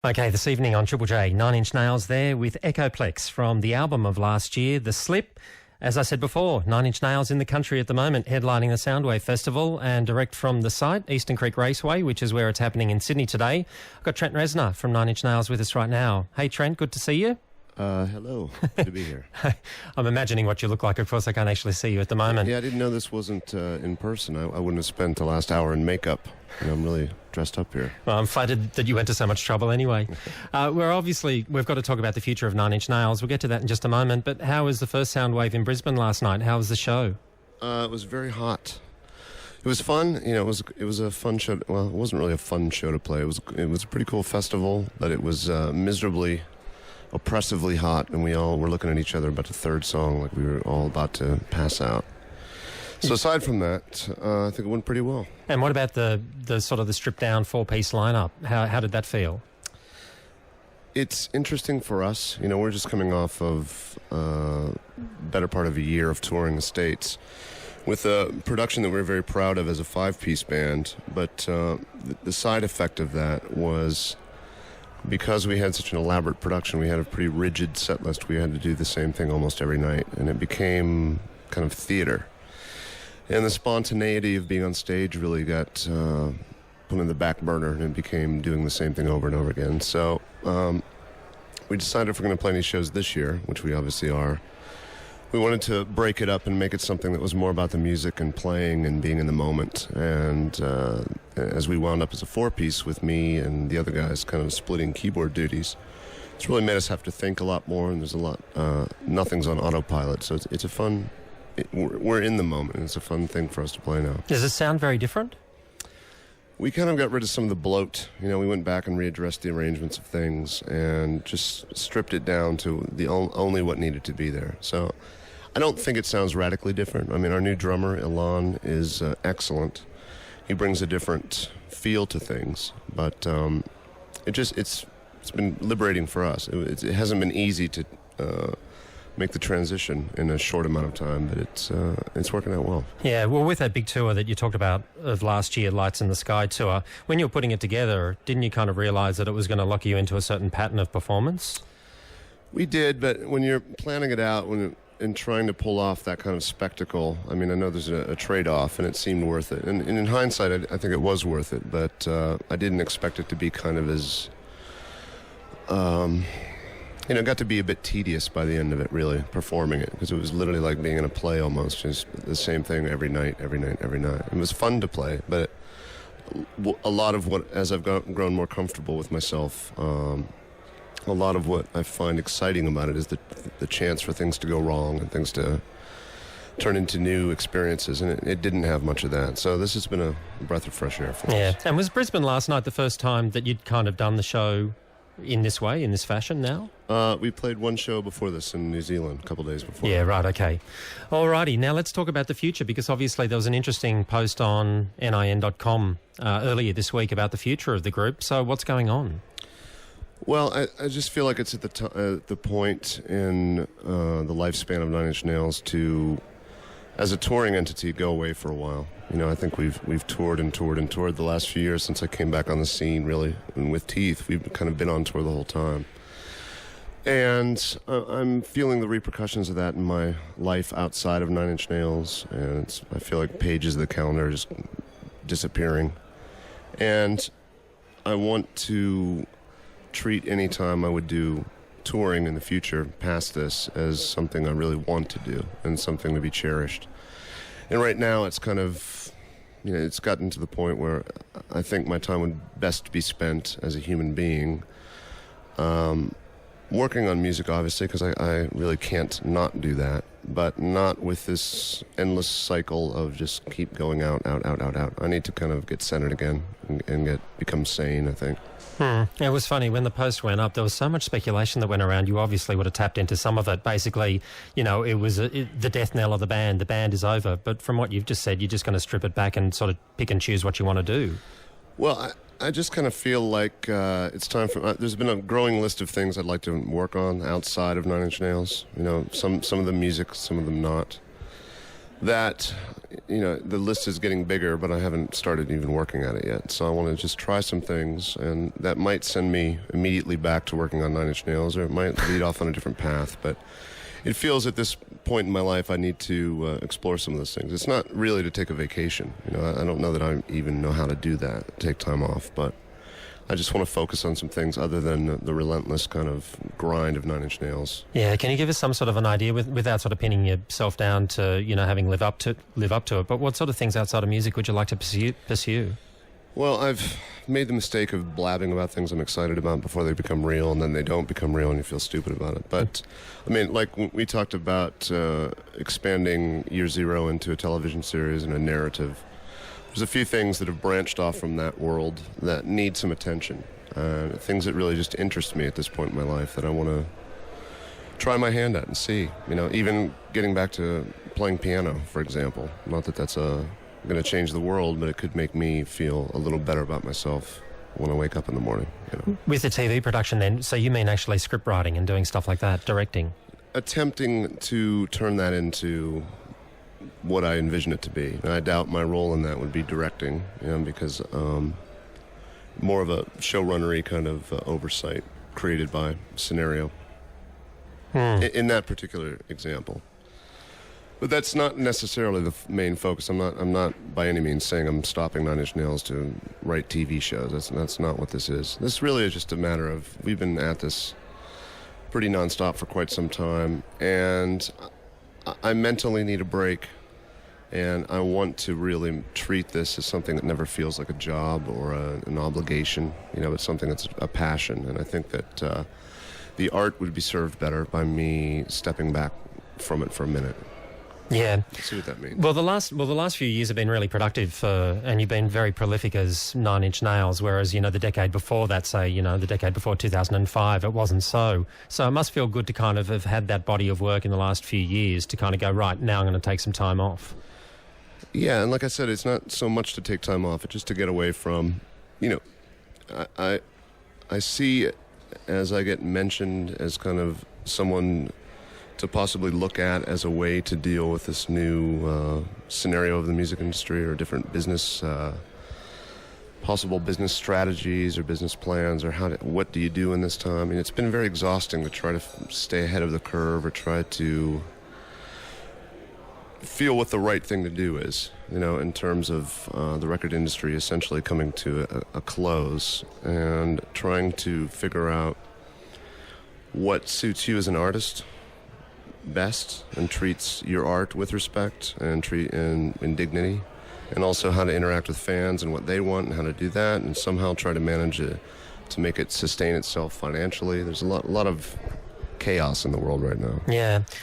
Okay, this evening on Triple J, Nine Inch Nails there with Echoplex from the album of last year, The Slip. As I said before, Nine Inch Nails in the country at the moment, headlining the Soundwave Festival, and direct from the site, Eastern Creek Raceway, which is where it's happening in Sydney today. I've got Trent Reznor from Nine Inch Nails with us right now. Hey Trent, good to see you. Hello, good to be here. I'm imagining what you look like. Of course, I can't actually see you at the moment. Yeah, I didn't know this wasn't in person. I wouldn't have spent the last hour in makeup. I'm really dressed up here. Well, I'm flattered that you went to so much trouble anyway. We've got to talk about the future of Nine Inch Nails. We'll get to that in just a moment. But how was the first Soundwave in Brisbane last night? How was the show? It was very hot. It was fun. You know, it was a fun show. Well, it wasn't really a fun show to play. It was a pretty cool festival, but it was miserably, oppressively hot, and we all were looking at each other about the third song like we were all about to pass out. So aside from that, I think it went pretty well. And what about the sort of the stripped-down four-piece lineup? How did that feel? It's interesting for us. You know, we're just coming off of better part of a year of touring the States with a production that we're very proud of as a five-piece band. But the side effect of that was, because we had such an elaborate production, we had a pretty rigid set list. We had to do the same thing almost every night, and it became kind of theater. And the spontaneity of being on stage really got put in the back burner, and it became doing the same thing over and over again. So we decided if we're going to play any shows this year, which we obviously are, we wanted to break it up and make it something that was more about the music and playing and being in the moment. And as we wound up as a four-piece with me and the other guys kind of splitting keyboard duties, it's really made us have to think a lot more, and there's a lot, nothing's on autopilot. So it's a fun, we're in the moment, and it's a fun thing for us to play now. Does it sound very different? We kind of got rid of some of the bloat. You know, we went back and readdressed the arrangements of things and just stripped it down to the only what needed to be there. So I don't think it sounds radically different. I mean, our new drummer, Ilan, is excellent. He brings a different feel to things, but it's been liberating for us. It hasn't been easy to make the transition in a short amount of time, but it's working out well. Yeah, well, with that big tour that you talked about of last year, Lights in the Sky tour, when you were putting it together, didn't you kind of realise that it was going to lock you into a certain pattern of performance? We did, but when you're planning it out, and trying to pull off that kind of spectacle, I mean, I know there's a trade-off, and it seemed worth it. And in hindsight, I think it was worth it, but I didn't expect it to be kind of as, it got to be a bit tedious by the end of it, really, performing it, because it was literally like being in a play almost, just the same thing every night. It was fun to play, but a lot of what, as I've grown more comfortable with myself, a lot of what I find exciting about it is the chance for things to go wrong and things to turn into new experiences, and it didn't have much of that. So this has been a breath of fresh air for us. Yeah, and was Brisbane last night the first time that you'd kind of done the show in this way, in this fashion now? We played one show before this in New Zealand a couple of days before. Yeah, right, okay. Alrighty, now let's talk about the future, because obviously there was an interesting post on nin.com earlier this week about the future of the group. So what's going on? Well, I just feel like it's at the point in the lifespan of Nine Inch Nails to, as a touring entity, go away for a while. You know, I think we've toured the last few years since I came back on the scene, really. And with Teeth, we've kind of been on tour the whole time. And I'm feeling the repercussions of that in my life outside of Nine Inch Nails. And I feel like pages of the calendar are just disappearing. And I want to treat any time I would do touring in the future past this as something I really want to do and something to be cherished. And right now it's kind of, it's gotten to the point where I think my time would best be spent as a human being working on music, obviously, because I really can't not do that, but not with this endless cycle of just keep going out. I need to kind of get centered again and become sane, I think. It was funny, when the post went up, there was so much speculation that went around. You obviously would have tapped into some of it. Basically, it was the death knell of the band. The band is over. But from what you've just said, you're just going to strip it back and sort of pick and choose what you want to do. Well, I just kind of feel like it's time for... there's been a growing list of things I'd like to work on outside of Nine Inch Nails. Some of them music, some of them not. that, the list is getting bigger, but I haven't started even working at it yet. So I want to just try some things, and that might send me immediately back to working on Nine Inch Nails, or it might lead off on a different path. But it feels at this point in my life I need to explore some of those things. It's not really to take a vacation. I don't know that I even know how to do that, take time off, but I just want to focus on some things other than the relentless kind of grind of Nine Inch Nails. Yeah, can you give us some sort of an idea without sort of pinning yourself down to, having live up to it, but what sort of things outside of music would you like to pursue? Well, I've made the mistake of blabbing about things I'm excited about before they become real, and then they don't become real and you feel stupid about it. But, like we talked about expanding Year Zero into a television series and a narrative, there's a few things that have branched off from that world that need some attention. Things that really just interest me at this point in my life that I want to try my hand at and see. Even getting back to playing piano, for example. Not that that's going to change the world, but it could make me feel a little better about myself when I wake up in the morning. With the TV production then, so you mean actually script writing and doing stuff like that, directing? Attempting to turn that into what I envision it to be. And I doubt my role in that would be directing, because more of a showrunnery kind of oversight created by scenario in that particular example. But that's not necessarily the main focus. I'm not by any means saying I'm stopping Nine Inch Nails to write TV shows. That's not what this is. This really is just a matter of, we've been at this pretty nonstop for quite some time, and I mentally need a break, and I want to really treat this as something that never feels like a job or an obligation. It's something that's a passion, and I think that the art would be served better by me stepping back from it for a minute. Yeah. See what that means. Well, the last few years have been really productive, and you've been very prolific as Nine Inch Nails, whereas, the decade before that, say, the decade before 2005, it wasn't so. So it must feel good to kind of have had that body of work in the last few years to kind of go, right, now I'm going to take some time off. Yeah, and like I said, it's not so much to take time off, it's just to get away from, I see it as I get mentioned as kind of someone to possibly look at as a way to deal with this new scenario of the music industry, or different business, possible business strategies or business plans, or what do you do in this time? It's been very exhausting to try to stay ahead of the curve, or try to feel what the right thing to do is, in terms of the record industry essentially coming to a close, and trying to figure out what suits you as an artist best and treats your art with respect and treat in dignity, and also how to interact with fans and what they want and how to do that, and somehow try to manage it to make it sustain itself financially. There's a lot of chaos in the world right now. Yeah.